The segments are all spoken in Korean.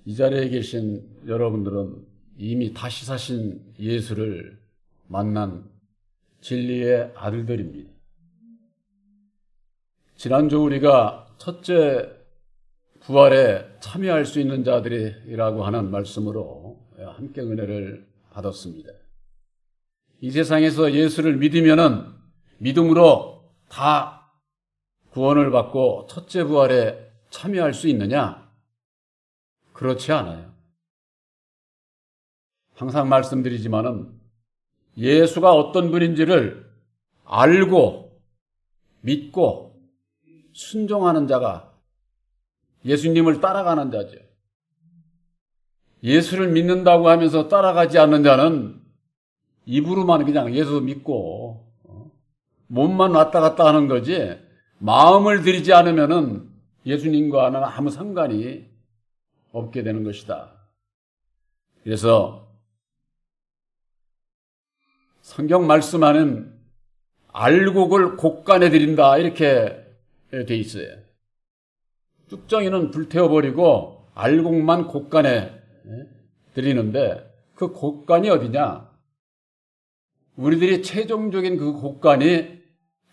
이 자리에 계신 여러분들은 이미 다시 사신 예수를 만난 진리의 아들들입니다. 지난주 우리가 첫째 부활에 참여할 수 있는 자들이라고 하는 말씀으로 함께 은혜를 받았습니다. 이 세상에서 예수를 믿음으로 다 구원을 받고 첫째 부활에 참여할 수 있느냐? 그렇지 않아요. 항상 말씀드리지만은 예수가 어떤 분인지를 알고 믿고 순종하는 자가 예수님을 따라가는 자죠. 예수를 믿는다고 하면서 따라가지 않는 자는 입으로만 그냥 예수 믿고 몸만 왔다 갔다 하는 거지 마음을 들이지 않으면은 예수님과는 아무 상관이 없게 되는 것이다. 그래서 성경 말씀하는 알곡을 곡간에 드린다 이렇게 돼 있어요. 뚝정이는 불태워버리고 알곡만 곡간에 드리는데 그 곡간이 어디냐? 우리들이 최종적인 그 곡간이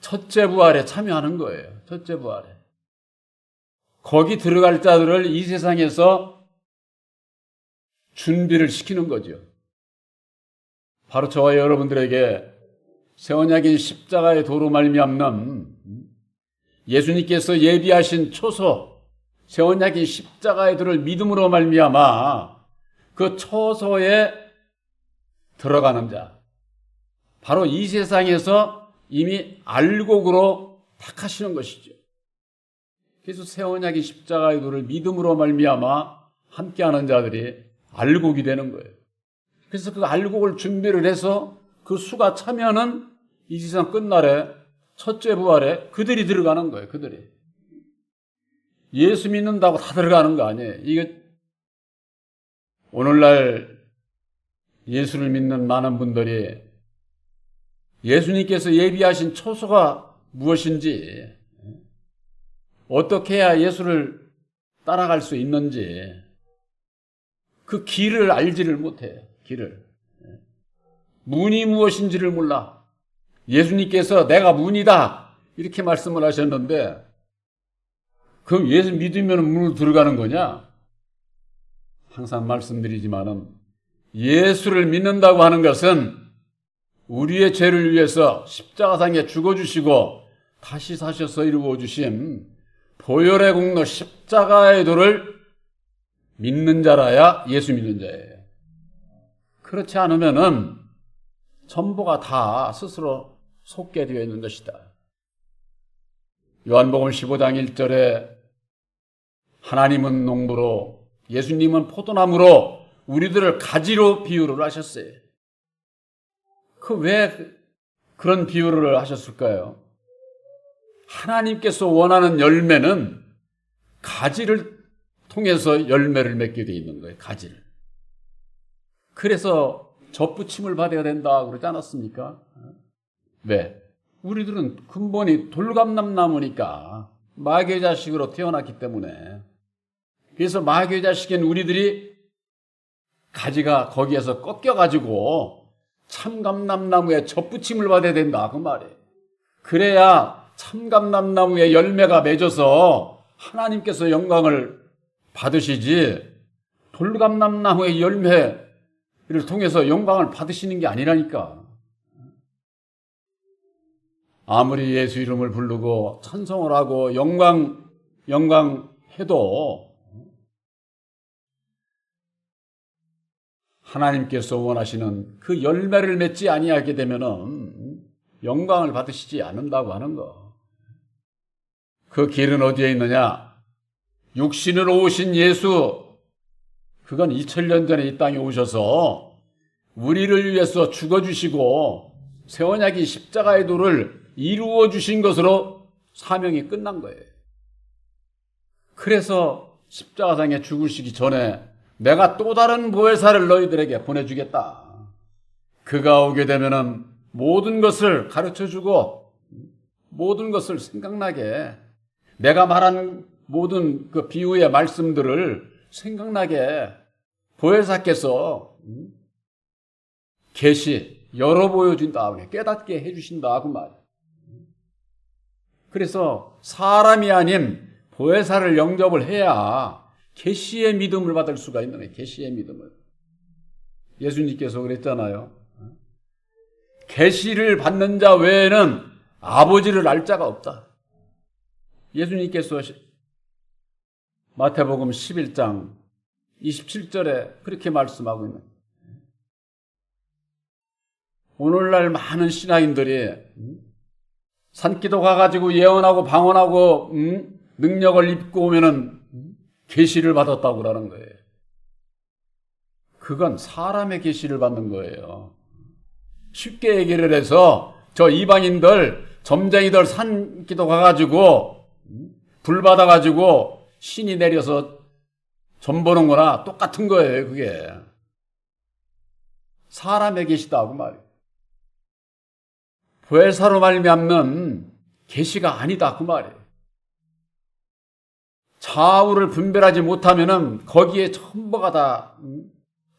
첫째 부활에 참여하는 거예요. 첫째 부활에. 거기 들어갈 자들을 이 세상에서 준비를 시키는 거죠. 바로 저와 여러분들에게 새 언약인 십자가의 도로 말미암는 예수님께서 예비하신 초소, 새 언약인 십자가의 도를 믿음으로 말미암아 그 초소에 들어가는 자, 바로 이 세상에서 이미 알곡으로 택하시는 것이죠. 그래서 새 언약인 십자가의 도를 믿음으로 말미암아 함께하는 자들이 알곡이 되는 거예요. 그래서 그 알곡을 준비를 해서 그 수가 차면은 이 세상 끝날에 첫째 부활에 그들이 들어가는 거예요. 그들이. 예수 믿는다고 다 들어가는 거 아니에요. 이게 오늘날 예수를 믿는 많은 분들이 예수님께서 예비하신 초소가 무엇인지, 어떻게 해야 예수를 따라갈 수 있는지 그 길을 알지를 못해요. 길을. 문이 무엇인지를 몰라. 예수님께서 내가 문이다 이렇게 말씀을 하셨는데 그럼 예수 믿으면 문으로 들어가는 거냐? 항상 말씀드리지만은 예수를 믿는다고 하는 것은 우리의 죄를 위해서 십자가상에 죽어주시고 다시 사셔서 이루어주신 보혈의 공로 십자가의 도를 믿는 자라야 예수 믿는 자예요. 그렇지 않으면은 전부가 다 스스로 속게 되어 있는 것이다. 요한복음 15장 1절에 하나님은 농부로 예수님은 포도나무로 우리들을 가지로 비유를 하셨어요. 왜 그런 비유를 하셨을까요? 하나님께서 원하는 열매는 가지를 통해서 열매를 맺게 되어 있는 거예요. 가지를. 그래서 접붙임을 받아야 된다 그러지 않았습니까? 왜? 우리들은 근본이 돌감남나무니까 마귀의 자식으로 태어났기 때문에. 그래서 마귀의 자식인 우리들이 가지가 거기에서 꺾여가지고 참감남나무에 접붙임을 받아야 된다 그 말이에요. 그래야 참감남나무의 열매가 맺어서 하나님께서 영광을 받으시지 돌감남나무의 열매를 통해서 영광을 받으시는 게 아니라니까. 아무리 예수 이름을 부르고 찬송을 하고 영광 해도 하나님께서 원하시는 그 열매를 맺지 아니하게 되면은 영광을 받으시지 않는다고 하는 거. 그 길은 어디에 있느냐? 육신으로 오신 예수, 그건 2000년 전에 이 땅에 오셔서 우리를 위해서 죽어주시고 새 언약인 십자가의 도를 이루어 주신 것으로 사명이 끝난 거예요. 그래서 십자가상에 죽으시기 전에 내가 또 다른 보혜사를 너희들에게 보내주겠다. 그가 오게 되면은 모든 것을 가르쳐주고 모든 것을 생각나게 내가 말한 모든 그 비유의 말씀들을 생각나게 보혜사께서 계시 열어 보여준다, 깨닫게 해주신다 그 말. 그래서 사람이 아닌 보혜사를 영접을 해야 계시의 믿음을 받을 수가 있는 거예요. 계시의 믿음을. 예수님께서 그랬잖아요. 계시를 받는 자 외에는 아버지를 알 자가 없다. 예수님께서 마태복음 11장 27절에 그렇게 말씀하고 있는. 오늘날 많은 신앙인들이 산기도 가가지고 예언하고 방언하고 능력을 입고 오면은 계시를 받았다고 그러는 거예요. 그건 사람의 계시를 받는 거예요. 쉽게 얘기를 해서 저 이방인들, 점쟁이들 산기도 가가지고 불 받아가지고 신이 내려서 점 보는 거나 똑같은 거예요. 그게 사람의 계시다 그 말이에요. 보혜사로 말미암는 계시가 아니다 그 말이에요. 좌우를 분별하지 못하면은 거기에 전부가 다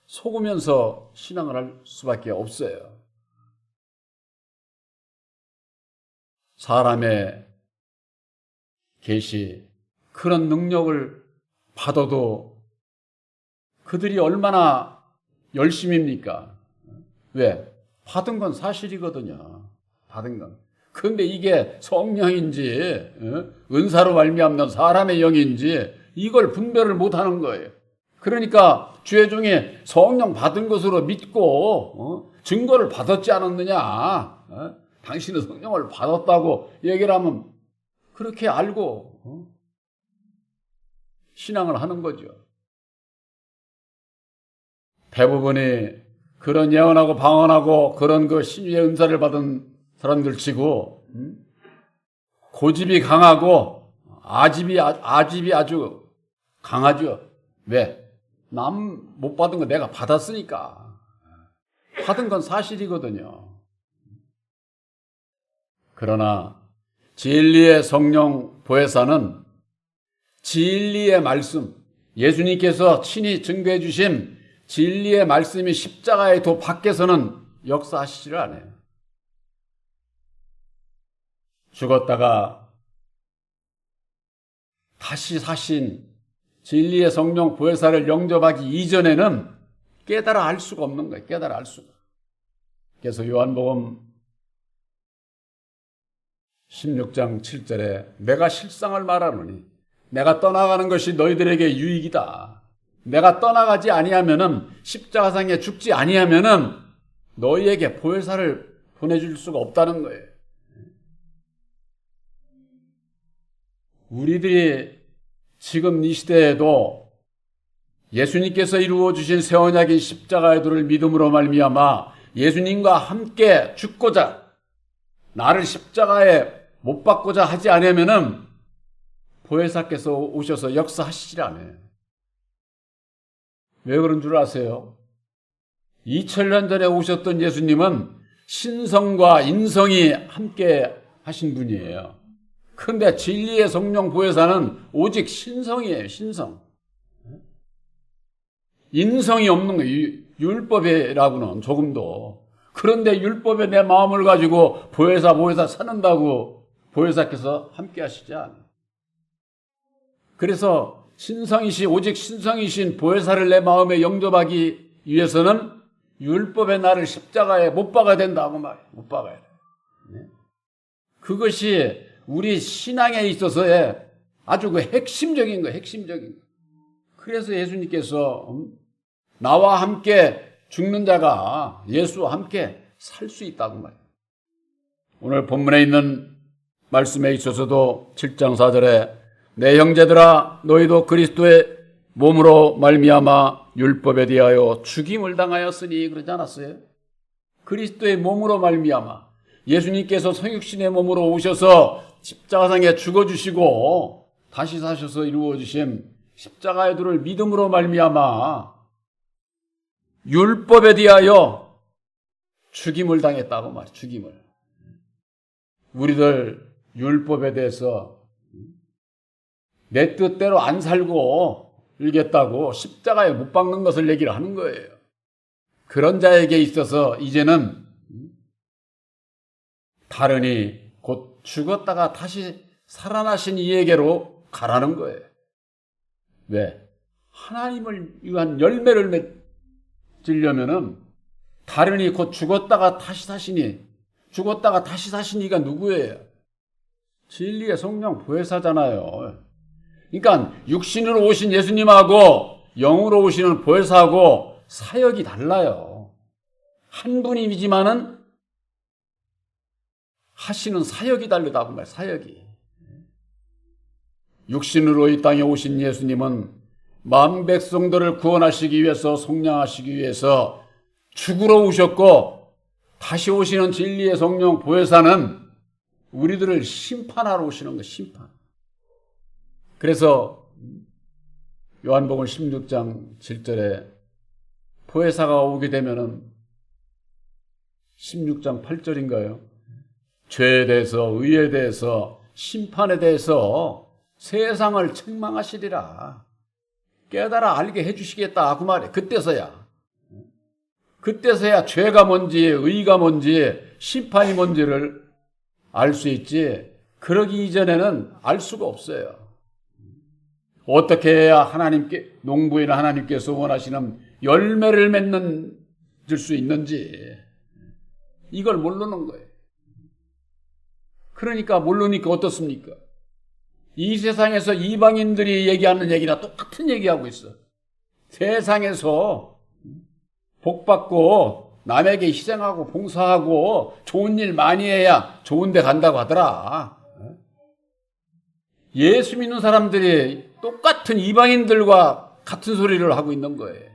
속으면서 신앙을 할 수밖에 없어요. 사람의 계시, 그런 능력을 받아도 그들이 얼마나 열심입니까? 왜? 받은 건 사실이거든요. 받은 건. 그런데 이게 성령인지 은사로 말미암는 사람의 영인지 이걸 분별을 못하는 거예요. 그러니까 주의 중에 성령 받은 것으로 믿고 증거를 받았지 않았느냐, 당신은 성령을 받았다고 얘기를 하면 그렇게 알고 신앙을 하는 거죠. 대부분이 그런 예언하고 방언하고 그런 그 신유의 은사를 받은 사람들 치고 고집이 강하고 아집이 아주 강하죠. 왜? 남 못 받은 거 내가 받았으니까. 받은 건 사실이거든요. 그러나 진리의 성령 보혜사는 진리의 말씀, 예수님께서 친히 증거해 주신 진리의 말씀이 십자가의 도 밖에서는 역사하시지를 않아요. 죽었다가 다시 사신 진리의 성령 보혜사를 영접하기 이전에는 깨달아 알 수가 없는 거예요. 깨달아 알 수가. 그래서 요한복음 16장 7절에 내가 실상을 말하노니 내가 떠나가는 것이 너희들에게 유익이다. 내가 떠나가지 아니하면은 십자가상에 죽지 아니하면은 너희에게 보혜사를 보내줄 수가 없다는 거예요. 우리들이 지금 이 시대에도 예수님께서 이루어 주신 새 언약인 십자가의 도를 믿음으로 말미암아 예수님과 함께 죽고자 나를 십자가에 못 박고자 하지 않으면은 보혜사께서 오셔서 역사하시질 않아요. 왜 그런 줄 아세요? 2000년 전에 오셨던 예수님은 신성과 인성이 함께 하신 분이에요. 그런데 진리의 성령 보혜사는 오직 신성이에요. 신성. 인성이 없는 거예요. 율법이라고는 조금도. 그런데 율법에 내 마음을 가지고 보혜사 사는다고 보혜사께서 함께 하시지 않아요. 그래서 오직 신성이신 보혜사를 내 마음에 영접하기 위해서는 율법의 나를 십자가에 못 박아야 된다고 말이에요. 못 박아야 돼요. 그것이 우리 신앙에 있어서의 아주 그 핵심적인 거예요. 핵심적인 거. 그래서 예수님께서 나와 함께 죽는 자가 예수와 함께 살 수 있다고 말이에요. 오늘 본문에 있는 말씀에 있어서도 7장 4절에 내 형제들아 너희도 그리스도의 몸으로 말미암아 율법에 대하여 죽임을 당하였으니 그러지 않았어요? 그리스도의 몸으로 말미암아 예수님께서 성육신의 몸으로 오셔서 십자가상에 죽어주시고 다시 사셔서 이루어주신 십자가의 도를 믿음으로 말미암아 율법에 대하여 죽임을 당했다고 말이에요. 죽임을. 우리들 율법에 대해서 내 뜻대로 안 살고 돌겠다고 십자가에 못 박는 것을 얘기를 하는 거예요. 그런 자에게 있어서 이제는 다르니 곧 죽었다가 다시 살아나신 이에게로 가라는 거예요. 왜? 하나님을 위한 열매를 맺으려면은 다르니 곧 죽었다가 다시 사시니, 죽었다가 다시 사신 이가 누구예요? 진리의 성령 보혜사잖아요. 그러니까 육신으로 오신 예수님하고 영으로 오시는 보혜사하고 사역이 달라요. 한 분이지만은 하시는 사역이 다르다고 말이에요. 사역이. 육신으로 이 땅에 오신 예수님은 마음 백성들을 구원하시기 위해서, 속량하시기 위해서 죽으러 오셨고, 다시 오시는 진리의 성령 보혜사는 우리들을 심판하러 오시는 거, 심판. 그래서 요한복음 16장 7절에 보혜사가 오게 되면은 16장 8절인가요? 죄에 대해서, 의에 대해서, 심판에 대해서 세상을 책망하시리라. 깨달아 알게 해주시겠다 그 말이에요. 그때서야 죄가 뭔지, 의가 뭔지, 심판이 뭔지를 알 수 있지, 그러기 이전에는 알 수가 없어요. 어떻게 해야 하나님께, 농부인 하나님께서 원하시는 열매를 맺는 줄 수 있는지 이걸 모르는 거예요. 그러니까 모르니까 어떻습니까? 이 세상에서 이방인들이 얘기하는 얘기나 똑같은 얘기하고 있어. 세상에서 복받고 남에게 희생하고 봉사하고 좋은 일 많이 해야 좋은 데 간다고 하더라. 예수 믿는 사람들이 똑같은 이방인들과 같은 소리를 하고 있는 거예요.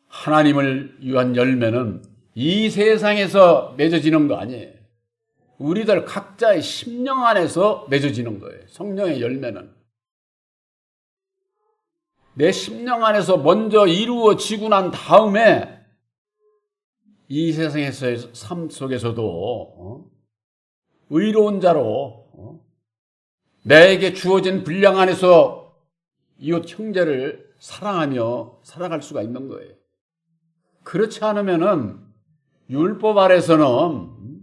하나님을 위한 열매는 이 세상에서 맺어지는 거 아니에요. 우리들 각자의 심령 안에서 맺어지는 거예요. 성령의 열매는. 내 심령 안에서 먼저 이루어지고 난 다음에 이 세상에서의 삶 속에서도 의로운 자로 내게 주어진 분량 안에서 이웃 형제를 사랑하며 살아갈 수가 있는 거예요. 그렇지 않으면은 율법 아래서는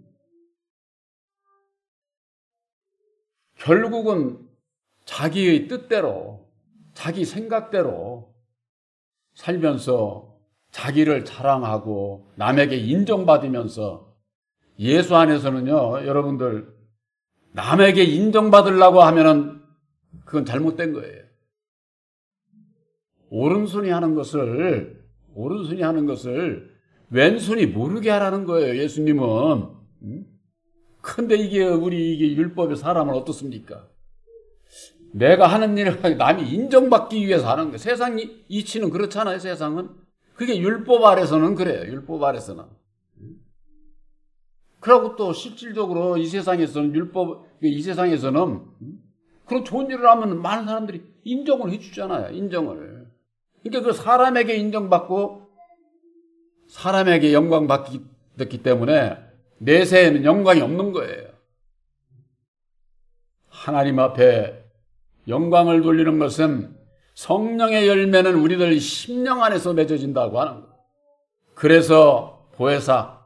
결국은 자기의 뜻대로, 자기 생각대로 살면서 자기를 자랑하고 남에게 인정받으면서, 예수 안에서는요, 여러분들, 남에게 인정받으려고 하면은 그건 잘못된 거예요. 오른손이 하는 것을 왼손이 모르게 하라는 거예요, 예수님은. 근데 이게 율법의 사람은 어떻습니까? 내가 하는 일을 남이 인정받기 위해서 하는 거예요. 세상 이치는 그렇잖아요, 세상은. 그게 율법 아래서는 그래요, 율법 아래서는. 그리고 또 실질적으로 이 세상에서는 그런 좋은 일을 하면 많은 사람들이 인정을 해주잖아요, 인정을. 그러니까 그 사람에게 인정받고 사람에게 영광 받기 때문에 내세에는 영광이 없는 거예요. 하나님 앞에 영광을 돌리는 것은 성령의 열매는 우리들 심령 안에서 맺어진다고 하는 거예요. 그래서 보혜사,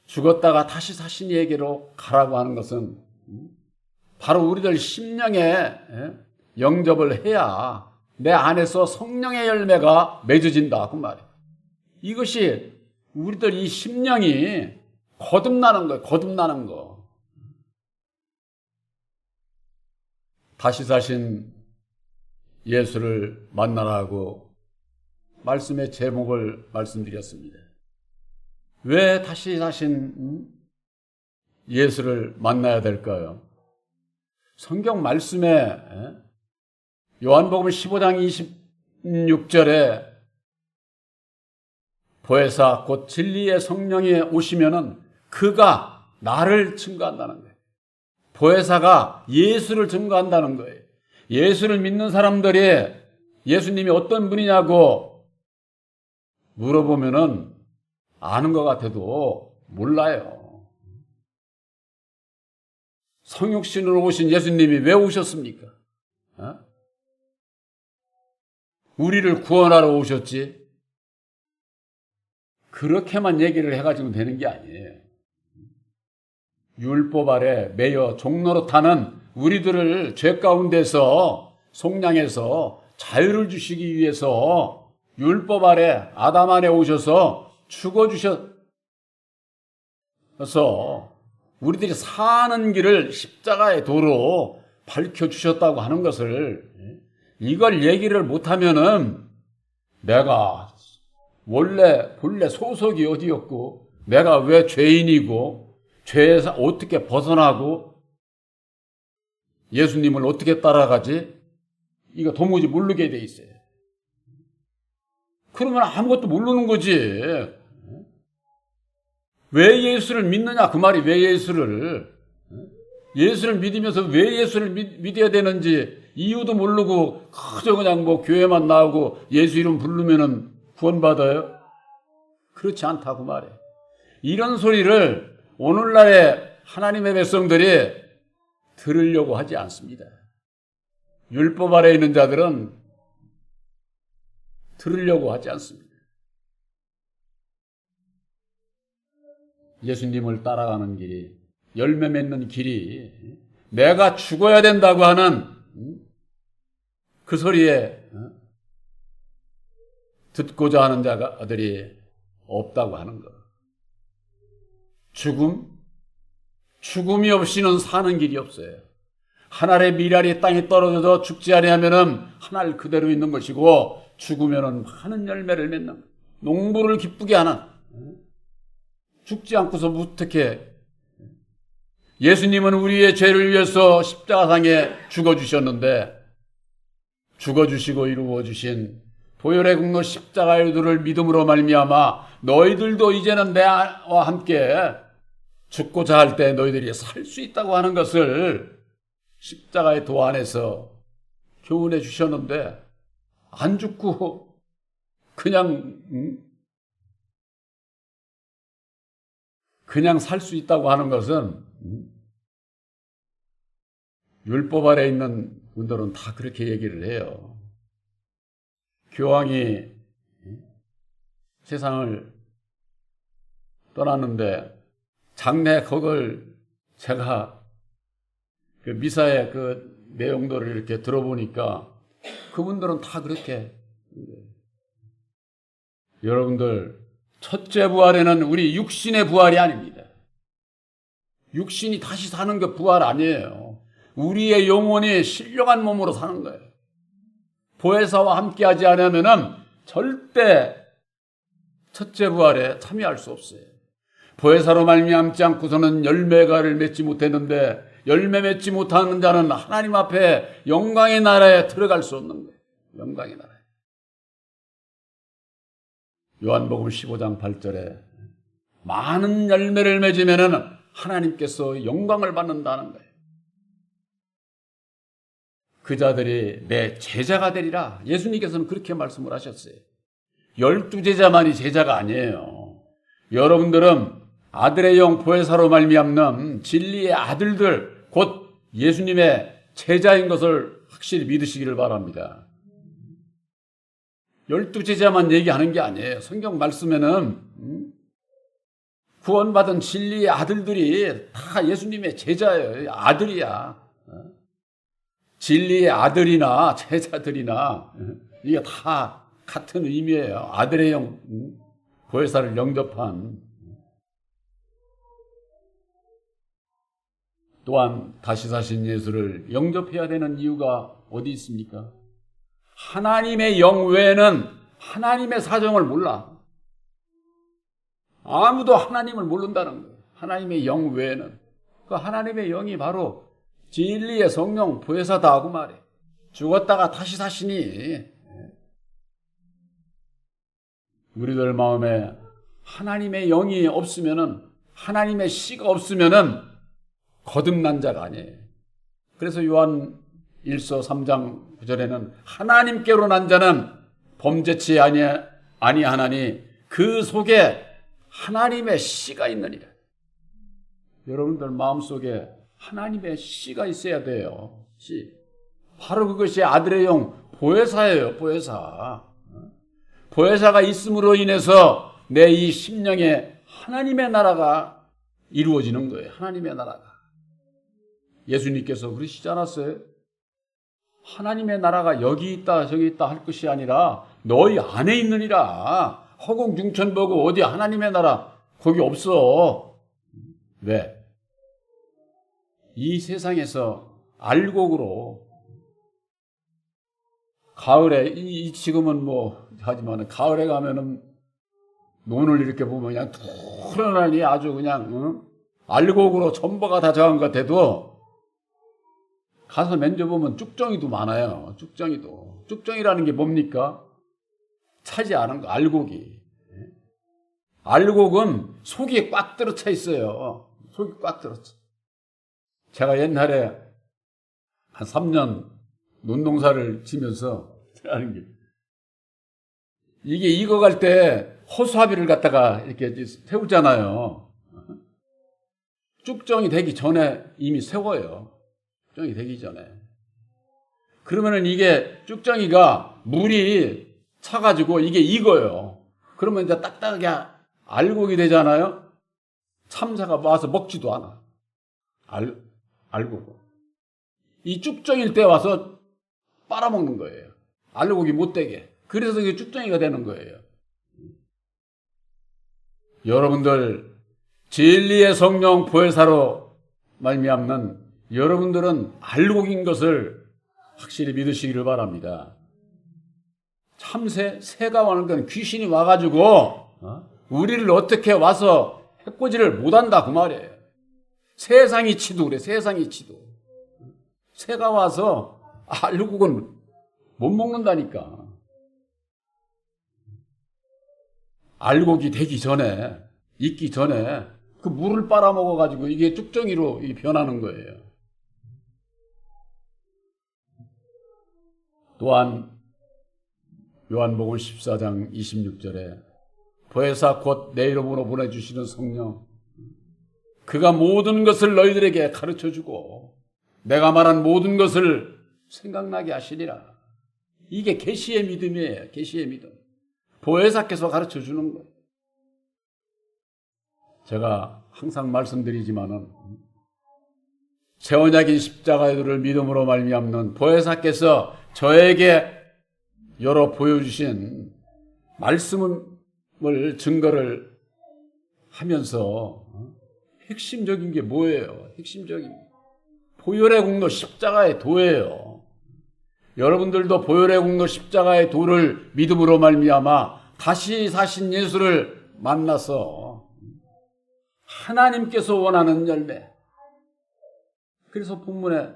죽었다가 다시 사신 이에게로 가라고 하는 것은 바로 우리들 심령에 영접을 해야 내 안에서 성령의 열매가 맺어진다 그 말이에요. 이것이 우리들 이 심령이 거듭나는 거예요. 거듭나는 거. 다시 사신 예수를 만나라고 말씀의 제목을 말씀드렸습니다. 왜 다시 사신 예수를 만나야 될까요? 성경 말씀에 요한복음 15장 26절에 보혜사 곧 진리의 성령이 오시면은 그가 나를 증거한다는 거예요. 보혜사가 예수를 증거한다는 거예요. 예수를 믿는 사람들이 예수님이 어떤 분이냐고 물어보면은 아는 것 같아도 몰라요. 성육신으로 오신 예수님이 왜 오셨습니까? 우리를 구원하러 오셨지. 그렇게만 얘기를 해가지고 되는 게 아니에요. 율법 아래 매여 종로로 타는 우리들을 죄 가운데서 속량해서 자유를 주시기 위해서 율법 아래 아담 안에 오셔서 죽어주셔서 우리들이 사는 길을 십자가의 도로 밝혀주셨다고 하는 것을, 이걸 얘기를 못하면은 내가 본래 소속이 어디였고, 내가 왜 죄인이고, 죄에서 어떻게 벗어나고, 예수님을 어떻게 따라가지? 이거 도무지 모르게 돼 있어요. 그러면 아무것도 모르는 거지. 왜 예수를 믿느냐? 그 말이 왜 예수를 믿으면서 왜 예수를 믿어야 되는지 이유도 모르고 그저 그냥 교회만 나오고 예수 이름 부르면은 구원받아요? 그렇지 않다고 말해. 이런 소리를 오늘날의 하나님의 백성들이 들으려고 하지 않습니다. 율법 아래 있는 자들은 들으려고 하지 않습니다. 예수님을 따라가는 길이, 열매 맺는 길이, 내가 죽어야 된다고 하는 그 소리에 듣고자 하는 자들이 없다고 하는 것. 죽음이 없이는 사는 길이 없어요. 한 알의 밀알이 땅에 떨어져서 죽지 아니하면은 한 알 그대로 있는 것이고, 죽으면은 많은 열매를 맺는, 농부를 기쁘게 하는, 죽지 않고서 무특해. 예수님은 우리의 죄를 위해서 십자가상에 죽어주셨는데, 죽어주시고 이루어주신 보혈의 공로 십자가의 의도를 믿음으로 말미암아 너희들도 이제는 내와 함께 죽고자 할 때 너희들이 살 수 있다고 하는 것을 십자가의 도 안에서 교훈해 주셨는데, 안 죽고 그냥 살 수 있다고 하는 것은, 율법 아래 있는 분들은 다 그렇게 얘기를 해요. 교황이 세상을 떠났는데 장례 그걸 제가 그 미사의 그 내용들을 이렇게 들어보니까 그분들은 다 그렇게, 여러분들, 첫째 부활에는 우리 육신의 부활이 아닙니다. 육신이 다시 사는 게 부활 아니에요. 우리의 영혼이 신령한 몸으로 사는 거예요. 보혜사와 함께하지 않으면은 절대 첫째 부활에 참여할 수 없어요. 보혜사로 말미암지 않고서는 열매가를 맺지 못했는데, 열매 맺지 못하는 자는 하나님 앞에 영광의 나라에 들어갈 수 없는 거예요. 영광의 나라에. 요한복음 15장 8절에 많은 열매를 맺으면은 하나님께서 영광을 받는다는 거예요. 그 자들이 내 제자가 되리라. 예수님께서는 그렇게 말씀을 하셨어요. 12제자만이 제자가 아니에요. 여러분들은 아들의 영 보혜사로 말미암는 진리의 아들들, 곧 예수님의 제자인 것을 확실히 믿으시기를 바랍니다. 12제자만 얘기하는 게 아니에요. 성경 말씀에는 구원받은 진리의 아들들이 다 예수님의 제자예요. 아들이야. 진리의 아들이나 제자들이나 이게 다 같은 의미예요. 아들의 영, 보혜사를 영접한. 또한 다시 사신 예수를 영접해야 되는 이유가 어디 있습니까? 하나님의 영 외에는 하나님의 사정을 몰라. 아무도 하나님을 모른다는 거예요. 하나님의 영 외에는. 그 하나님의 영이 바로 진리의 성령 보혜사다 하고 말해. 죽었다가 다시 사시니, 우리들 마음에 하나님의 영이 없으면은, 하나님의 씨가 없으면은 거듭난 자가 아니에요. 그래서 요한 1서 3장 9절에는 하나님께로 난 자는 범죄치 아니하나니 그 속에 하나님의 씨가 있느니라. 여러분들 마음속에 하나님의 씨가 있어야 돼요. 씨. 바로 그것이 아들의 영 보혜사예요. 보혜사. 보혜사가 있음으로 인해서 내 이 심령에 하나님의 나라가 이루어지는 거예요. 하나님의 나라가. 예수님께서 그러시지 않았어요? 하나님의 나라가 여기 있다 저기 있다 할 것이 아니라 너희 안에 있느니라. 허공중천보고 어디 하나님의 나라 거기 없어. 왜? 이 세상에서 알곡으로 가을에 지금은 뭐 하지만 가을에 가면은 논을 이렇게 보면 그냥 푸른하니 아주 그냥 알곡으로 전부가 다 저한 것 같아도 가서 만져보면 쭉정이도 많아요. 쭉정이도. 쭉정이라는 게 뭡니까? 차지 않은 거, 알곡이. 알곡은 속이 꽉 들어차 있어요. 속이 꽉 들어차. 제가 옛날에 한 3년 논농사를 지면서 하는 게 이게 익어갈 때 호수아비를 갖다가 이렇게 세우잖아요. 쭉정이 되기 전에 이미 세워요. 쭉정이 되기 전에. 그러면은 이게 쭉정이가 물이 차가지고 이게 익어요. 그러면 이제 딱딱하게 알곡이 되잖아요. 참새가 와서 먹지도 않아. 알곡. 이 쭉정일 때 와서 빨아먹는 거예요. 알곡이 못 되게. 그래서 이게 쭉정이가 되는 거예요. 여러분들 진리의 성령 보혜사로 말미암는 여러분들은 알곡인 것을 확실히 믿으시기를 바랍니다. 참새, 새가 와는 건 귀신이 와가지고 우리를 어떻게 와서 해코지를 못한다 그 말이에요. 세상이 치도 그래. 세상이 치도. 새가 와서 알곡은 못 먹는다니까. 알곡이 되기 전에, 익기 전에 그 물을 빨아먹어가지고 이게 쭉정이로 변하는 거예요. 또한 요한복음 14장 26절에 보혜사 곧 내 이름으로 보내주시는 성령 그가 모든 것을 너희들에게 가르쳐주고 내가 말한 모든 것을 생각나게 하시리라. 이게 계시의 믿음이에요. 계시의 믿음. 보혜사께서 가르쳐주는 거예요. 제가 항상 말씀드리지만은 제 언약인 십자가의 도를 믿음으로 말미암는 보혜사께서 저에게 열어 보여주신 말씀을 증거를 하면서 핵심적인 게 뭐예요? 핵심적인 보혈의 공로 십자가의 도예요. 여러분들도 보혈의 공로 십자가의 도를 믿음으로 말미암아 다시 사신 예수를 만나서 하나님께서 원하는 열매. 그래서 본문에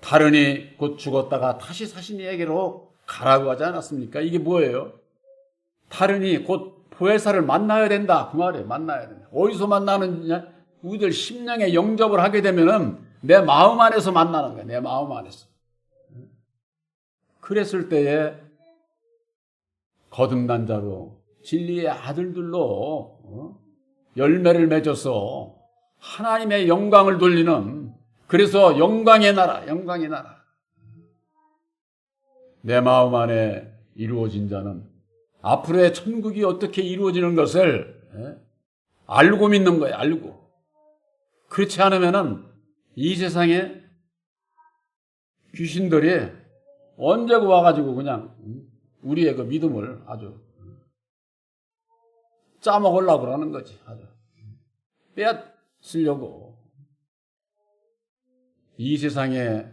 다르니 곧 죽었다가 다시 사신 이에게로 가라고 하지 않았습니까? 이게 뭐예요? 다르니 곧 보혜사를 만나야 된다 그 말이에요. 만나야 된다. 어디서 만나느냐? 우리들 심령에 영접을 하게 되면은 내 마음 안에서 만나는 거예요. 내 마음 안에서. 그랬을 때에 거듭난 자로 진리의 아들들로 열매를 맺어서 하나님의 영광을 돌리는 그래서 영광의 나라, 영광의 나라. 내 마음 안에 이루어진 자는 앞으로의 천국이 어떻게 이루어지는 것을 알고 믿는 거예요. 알고. 그렇지 않으면은 이 세상에 귀신들이 언제고 와가지고 그냥 우리의 그 믿음을 아주 짜먹으려고 그러는 거지. 아주 빼앗으려고. 이 세상에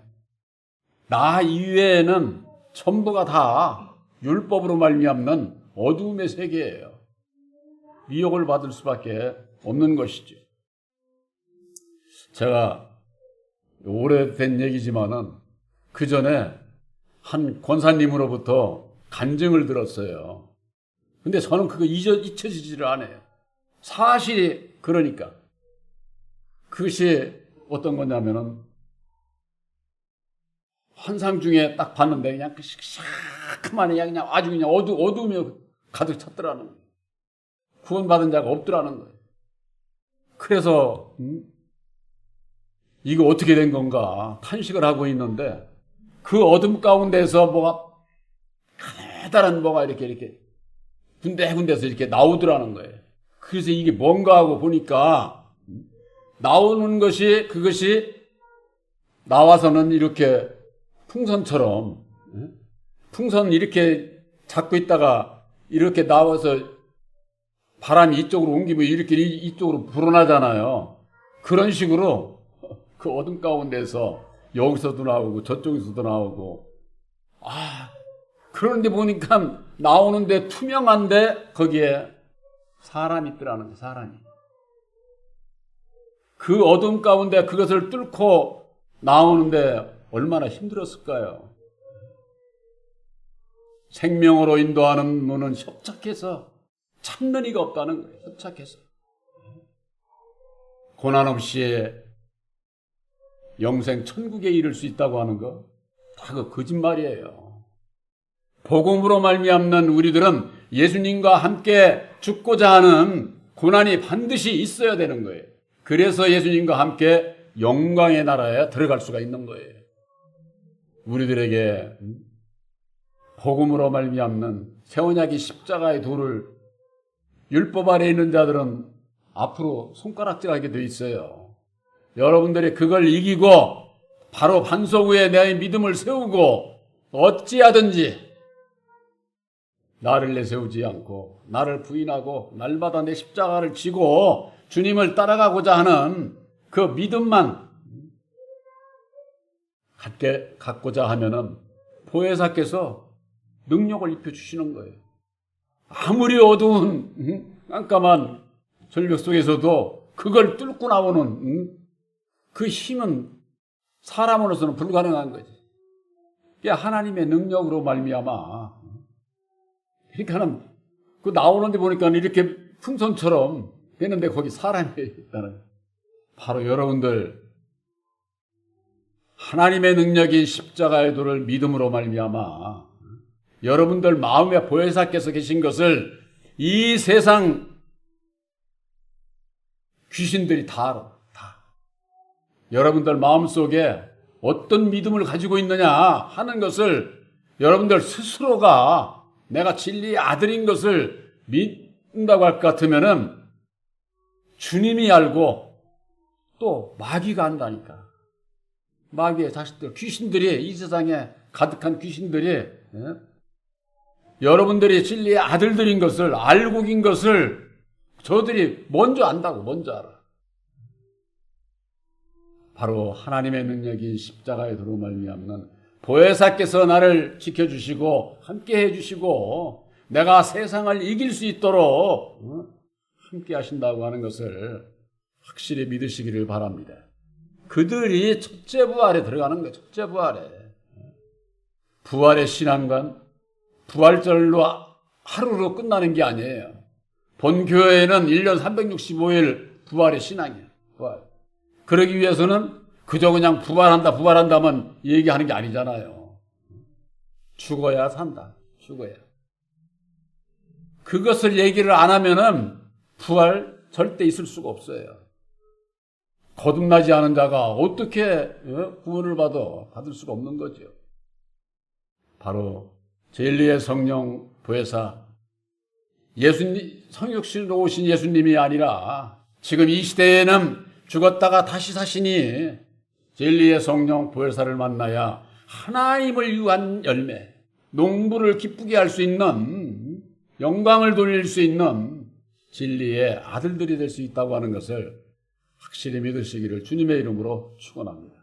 나 이외에는 전부가 다 율법으로 말미암는 어두움의 세계예요. 미혹을 받을 수밖에 없는 것이죠. 제가 오래된 얘기지만은 그 전에 한 권사님으로부터 간증을 들었어요. 근데 저는 그거 잊혀지지를 않아요. 사실이 그러니까. 그것이 어떤 거냐면은 환상 중에 딱 봤는데 그냥 그 시커먼 그냥 아주 그냥 어두움이 가득 찼더라는 거예요. 구원받은 자가 없더라는 거예요. 그래서 이거 어떻게 된 건가 탄식을 하고 있는데 그 어둠 가운데서 뭐가 커다란 뭐가 이렇게 군데군데서 이렇게 나오더라는 거예요. 그래서 이게 뭔가 하고 보니까 나오는 것이 그것이 나와서는 이렇게 풍선처럼 풍선 이렇게 잡고 있다가 이렇게 나와서 바람이 이쪽으로 옮기면 이렇게 이쪽으로 불어나잖아요. 그런 식으로 그 어둠 가운데서 여기서도 나오고 저쪽에서도 나오고 그런데 보니까 나오는데 투명한데 거기에 사람이 있더라는 거예요. 사람이. 그 어둠 가운데 그것을 뚫고 나오는데 얼마나 힘들었을까요? 생명으로 인도하는 문은 협착해서 참는 이가 없다는 거예요. 협착해서. 고난 없이 영생 천국에 이를 수 있다고 하는 거 다 그 거짓말이에요. 복음으로 말미암는 우리들은 예수님과 함께 죽고자 하는 고난이 반드시 있어야 되는 거예요. 그래서 예수님과 함께 영광의 나라에 들어갈 수가 있는 거예요. 우리들에게 복음으로 말미암는 새 언약의 십자가의 도를 율법 아래 있는 자들은 앞으로 손가락질하게 돼 있어요. 여러분들이 그걸 이기고 바로 반석 위에 내 믿음을 세우고 어찌하든지 나를 내세우지 않고 나를 부인하고 날마다 내 십자가를 지고 주님을 따라가고자 하는 그 믿음만 갖고자 하면은 보혜사께서 능력을 입혀주시는 거예요. 아무리 어두운 깜깜한 절벽 속에서도 그걸 뚫고 나오는 그 힘은 사람으로서는 불가능한 거지. 그게 하나님의 능력으로 말미암아. 그러니까는 그 나오는데 보니까 이렇게 풍선처럼 되는데 거기 사람이 있다는. 바로 여러분들 하나님의 능력인 십자가의 도를 믿음으로 말미암아 여러분들 마음에 보혜사께서 계신 것을 이 세상 귀신들이 다 알아. 다. 여러분들 마음속에 어떤 믿음을 가지고 있느냐 하는 것을 여러분들 스스로가 내가 진리의 아들인 것을 믿는다고 할 것 같으면은 주님이 알고 또 마귀가 안다니까. 마귀의 자식들, 귀신들이 이 세상에 가득한 귀신들이 여러분들이 진리의 아들들인 것을 알고 긴 것을 저들이 먼저 안다고 먼저 알아. 바로 하나님의 능력인 십자가의 도로 말미암는 보혜사께서 나를 지켜주시고 함께 해주시고 내가 세상을 이길 수 있도록 함께 하신다고 하는 것을 확실히 믿으시기를 바랍니다. 그들이 첫째 부활에 들어가는 거예요. 첫째 부활에. 부활의 신앙관, 부활절로 하루로 끝나는 게 아니에요. 본교회는 1년 365일 부활의 신앙이에요. 부활. 그러기 위해서는 그저 그냥 부활한다면 얘기하는 게 아니잖아요. 죽어야 산다. 죽어야. 그것을 얘기를 안 하면은 부활 절대 있을 수가 없어요. 거듭나지 않은 자가 어떻게 구원을 받을 수가 없는 거죠. 바로 진리의 성령 보혜사 예수님 성육신으로 오신 예수님이 아니라 지금 이 시대에는 죽었다가 다시 사시니 진리의 성령 보혜사를 만나야 하나님을 위한 열매, 농부를 기쁘게 할 수 있는 영광을 돌릴 수 있는 진리의 아들들이 될 수 있다고 하는 것을 확실히 믿으시기를 주님의 이름으로 축원합니다.